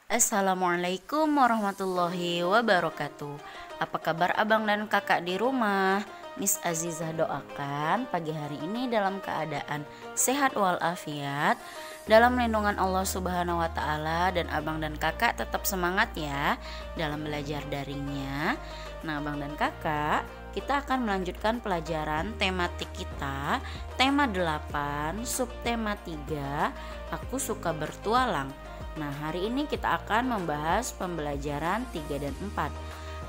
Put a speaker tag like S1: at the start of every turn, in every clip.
S1: Assalamualaikum warahmatullahi wabarakatuh. Apa kabar abang dan kakak di rumah? Miss Azizah doakan pagi hari ini dalam keadaan sehat walafiat, dalam lindungan Allah Subhanahu wa Ta'ala, dan abang dan kakak tetap semangat ya dalam belajar daringnya. Nah, abang dan kakak, kita akan melanjutkan pelajaran tematik kita, tema 8, subtema 3, aku suka bertualang. Nah, hari ini kita akan membahas pembelajaran 3 dan 4.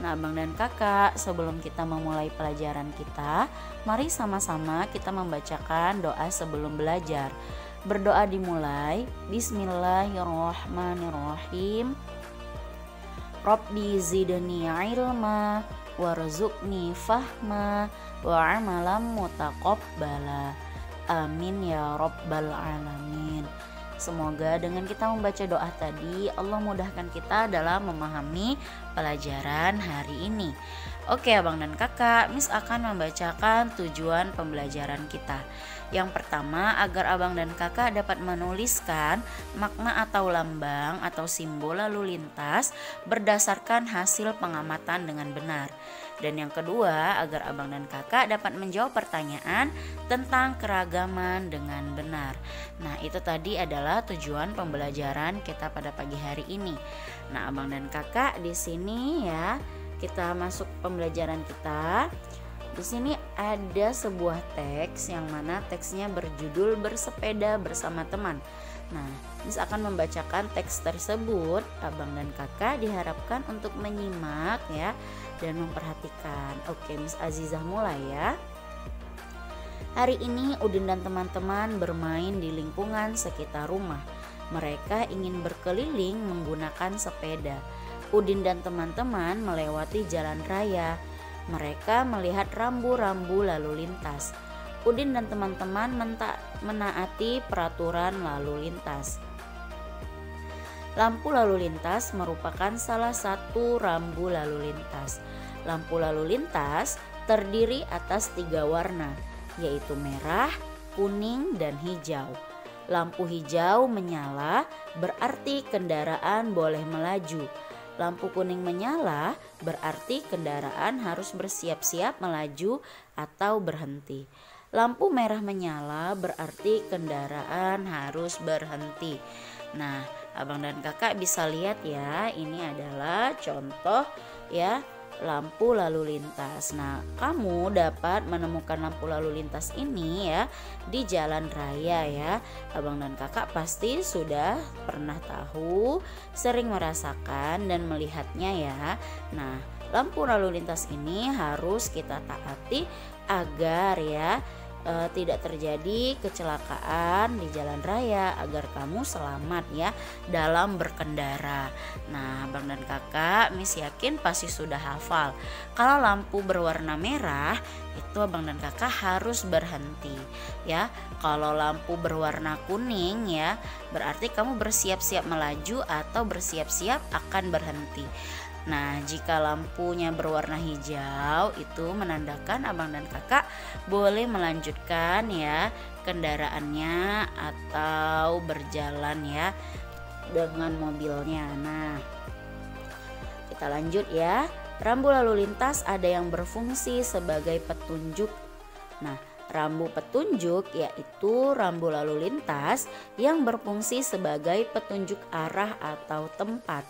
S1: Nah, abang dan kakak, sebelum kita memulai pelajaran kita, mari sama-sama kita membacakan doa sebelum belajar. Berdoa dimulai. Bismillahirrahmanirrahim. Rabbi zidni ilma warzuqni fahma wa amalan mutaqabbala. Amin ya rabbal alamin. Semoga dengan kita membaca doa tadi, Allah mudahkan kita dalam memahami pelajaran hari ini. Oke abang dan kakak, Miss akan membacakan tujuan pembelajaran kita. Yang pertama, agar abang dan kakak dapat menuliskan makna atau lambang atau simbol lalu lintas berdasarkan hasil pengamatan dengan benar. Dan yang kedua, agar abang dan kakak dapat menjawab pertanyaan tentang keragaman dengan benar. Nah, itu tadi adalah tujuan pembelajaran kita pada pagi hari ini. Nah, abang dan kakak, di sini ya, kita masuk pembelajaran kita. Di sini ada sebuah teks yang mana teksnya berjudul Bersepeda Bersama Teman. Nah, Miss akan membacakan teks tersebut. Abang dan kakak diharapkan untuk menyimak ya dan memperhatikan. Oke, Miss Azizah mulai ya. Hari ini Udin dan teman-teman bermain di lingkungan sekitar rumah. Mereka ingin berkeliling menggunakan sepeda. Udin dan teman-teman melewati jalan raya. Mereka melihat rambu-rambu lalu lintas. Udin dan teman-teman menaati peraturan lalu lintas. Lampu lalu lintas merupakan salah satu rambu lalu lintas. Lampu lalu lintas terdiri atas 3 warna, yaitu merah, kuning, dan hijau. Lampu hijau menyala berarti kendaraan boleh melaju. Lampu kuning menyala berarti kendaraan harus bersiap-siap melaju atau berhenti. Lampu merah menyala berarti kendaraan harus berhenti. Nah, abang dan kakak bisa lihat ya, ini adalah contoh ya lampu lalu lintas. Nah, kamu dapat menemukan lampu lalu lintas ini ya di jalan raya ya. Abang dan kakak pasti sudah pernah tahu, sering merasakan dan melihatnya ya. Nah, lampu lalu lintas ini harus kita taati agar ya tidak terjadi kecelakaan di jalan raya, agar kamu selamat ya dalam berkendara. Nah, abang dan kakak, Miss yakin pasti sudah hafal. Kalau lampu berwarna merah, itu abang dan kakak harus berhenti ya. Kalau lampu berwarna kuning ya, berarti kamu bersiap-siap melaju atau bersiap-siap akan berhenti. Nah, jika lampunya berwarna hijau, itu menandakan abang dan kakak boleh melanjutkan ya kendaraannya atau berjalan ya dengan mobilnya. Nah, kita lanjut ya. Rambu lalu lintas ada yang berfungsi sebagai petunjuk. Nah, rambu petunjuk yaitu rambu lalu lintas yang berfungsi sebagai petunjuk arah atau tempat.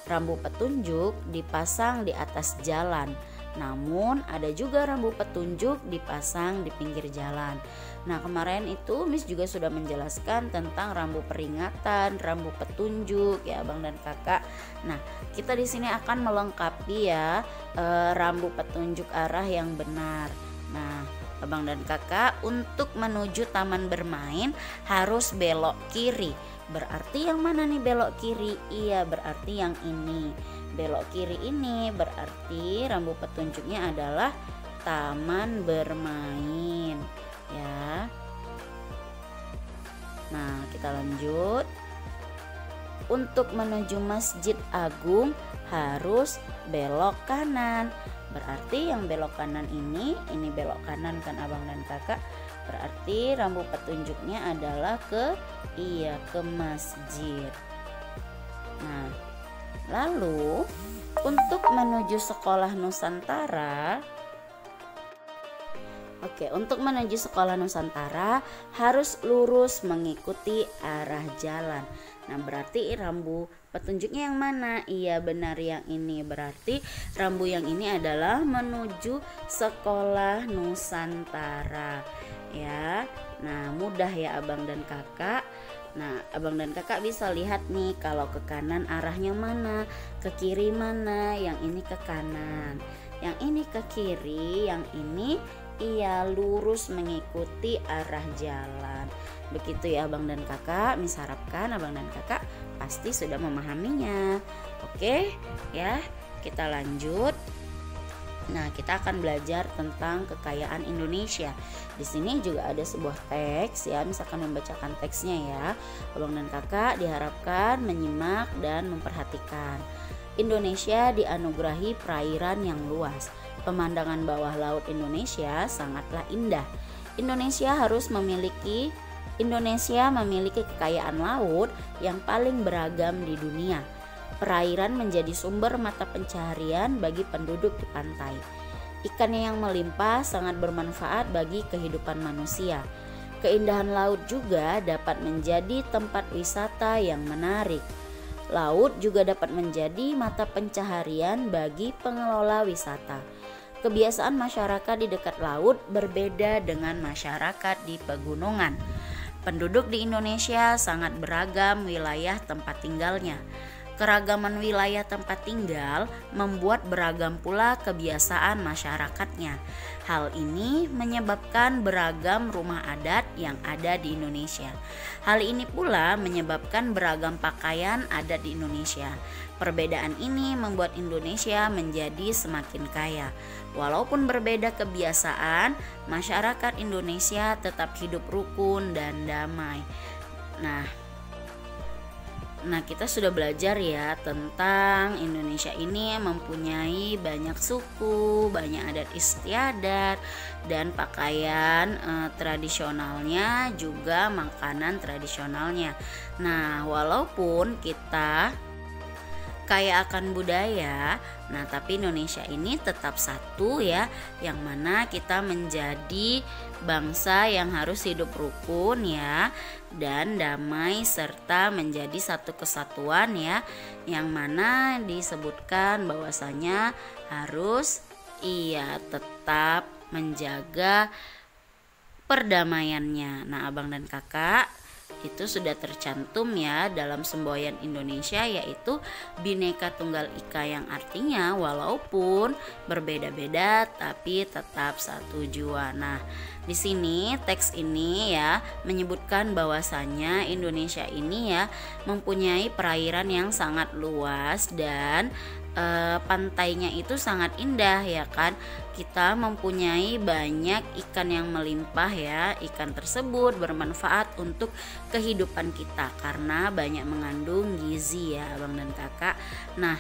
S1: Rambu petunjuk dipasang di atas jalan, namun ada juga rambu petunjuk dipasang di pinggir jalan. Nah, kemarin itu Miss juga sudah menjelaskan tentang rambu peringatan, rambu petunjuk ya abang dan kakak. Nah, kita di sini akan melengkapi ya rambu petunjuk arah yang benar. Nah, abang dan kakak, untuk menuju taman bermain harus belok kiri. Berarti yang mana nih belok kiri? Iya, berarti yang ini. Belok kiri ini berarti rambu petunjuknya adalah taman bermain ya. Nah, kita lanjut. Untuk menuju Masjid Agung harus belok kanan. Berarti yang belok kanan ini belok kanan kan abang dan kakak. Berarti rambu petunjuknya adalah ke masjid. Nah, lalu untuk menuju sekolah Nusantara, untuk menuju sekolah Nusantara harus lurus mengikuti arah jalan. Nah, berarti rambu petunjuknya yang mana? Iya, benar yang ini. Berarti rambu yang ini adalah menuju sekolah Nusantara. Ya. Nah, mudah ya Abang dan Kakak. Nah, Abang dan Kakak bisa lihat nih, kalau ke kanan arahnya mana, ke kiri mana, yang ini ke kanan, yang ini ke kiri, yang ini lurus mengikuti arah jalan. Begitu ya Abang dan Kakak. Miss harapkan Abang dan Kakak pasti sudah memahaminya. Oke ya, kita lanjut. Nah, kita akan belajar tentang kekayaan Indonesia. Di sini juga ada sebuah teks ya, misalkan membacakan teksnya ya. Abang dan Kakak diharapkan menyimak dan memperhatikan. Indonesia dianugerahi perairan yang luas. Pemandangan bawah laut Indonesia sangatlah indah. Indonesia memiliki kekayaan laut yang paling beragam di dunia. Perairan menjadi sumber mata pencaharian bagi penduduk di pantai. Ikannya yang melimpah sangat bermanfaat bagi kehidupan manusia. Keindahan laut juga dapat menjadi tempat wisata yang menarik. Laut juga dapat menjadi mata pencaharian bagi pengelola wisata. Kebiasaan masyarakat di dekat laut berbeda dengan masyarakat di pegunungan. Penduduk di Indonesia sangat beragam wilayah tempat tinggalnya. Keragaman wilayah tempat tinggal membuat beragam pula kebiasaan masyarakatnya. Hal ini menyebabkan beragam rumah adat yang ada di Indonesia. Hal ini pula menyebabkan beragam pakaian adat di Indonesia. Perbedaan ini membuat Indonesia menjadi semakin kaya. Walaupun berbeda kebiasaan, masyarakat Indonesia tetap hidup rukun dan damai. Nah, kita sudah belajar ya tentang Indonesia ini mempunyai banyak suku, banyak adat istiadat, dan pakaian tradisionalnya, juga makanan tradisionalnya. Nah, walaupun kita kaya akan budaya, nah tapi Indonesia ini tetap satu ya, yang mana kita menjadi bangsa yang harus hidup rukun ya, dan damai serta menjadi satu kesatuan ya, yang mana disebutkan bahwasanya harus tetap menjaga perdamaiannya. Nah, Abang dan Kakak, itu sudah tercantum ya dalam semboyan Indonesia, yaitu Bhinneka Tunggal Ika, yang artinya walaupun berbeda-beda tapi tetap satu jua. Nah, di sini teks ini ya menyebutkan bahwasanya Indonesia ini ya mempunyai perairan yang sangat luas dan pantainya itu sangat indah ya kan. Kita mempunyai banyak ikan yang melimpah ya. Ikan tersebut bermanfaat untuk kehidupan kita karena banyak mengandung gizi ya Abang dan Kakak. Nah,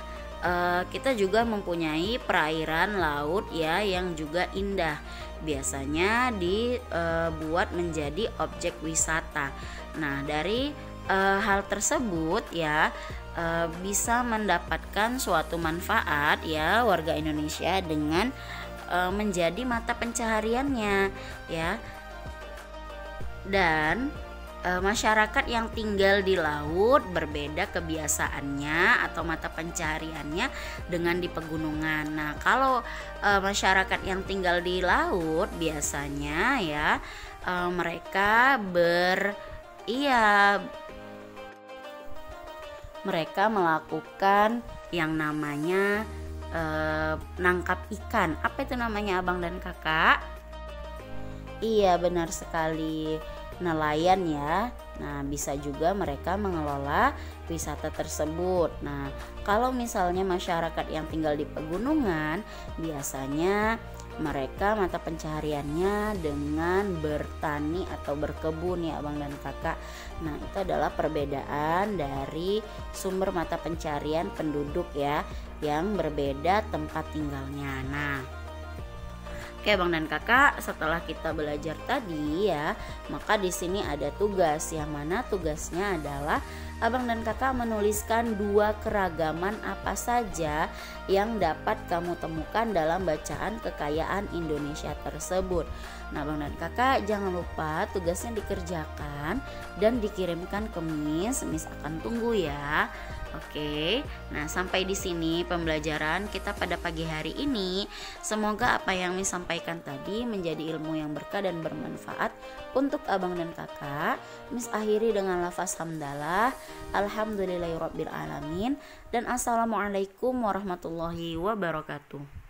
S1: kita juga mempunyai perairan laut ya yang juga indah. Biasanya dibuat menjadi objek wisata. Nah, dari hal tersebut ya bisa mendapatkan suatu manfaat ya warga Indonesia dengan menjadi mata pencahariannya ya. Dan masyarakat yang tinggal di laut berbeda kebiasaannya atau mata pencahariannya dengan di pegunungan. Nah, kalau masyarakat yang tinggal di laut biasanya ya mereka melakukan yang namanya nangkap ikan. Apa itu namanya Abang dan Kakak? Iya, benar sekali, nelayan ya. Nah, bisa juga mereka mengelola wisata tersebut. Nah, kalau misalnya masyarakat yang tinggal di pegunungan, biasanya mereka mata pencahariannya dengan bertani atau berkebun ya Abang dan Kakak. Nah, itu adalah perbedaan dari sumber mata pencaharian penduduk ya yang berbeda tempat tinggalnya. Nah, Oke, Abang dan Kakak, setelah kita belajar tadi ya, maka di sini ada tugas, yang mana tugasnya adalah Abang dan Kakak menuliskan 2 keragaman apa saja yang dapat kamu temukan dalam bacaan kekayaan Indonesia tersebut. Nah, Abang dan Kakak jangan lupa tugasnya dikerjakan dan dikirimkan ke Miss. Miss akan tunggu ya. Oke, nah sampai di sini pembelajaran kita pada pagi hari ini. Semoga apa yang Miss sampaikan tadi menjadi ilmu yang berkah dan bermanfaat untuk Abang dan Kakak. Miss akhiri dengan lafaz hamdalah, alhamdulillahirabbil alamin, dan assalamualaikum warahmatullahi wabarakatuh.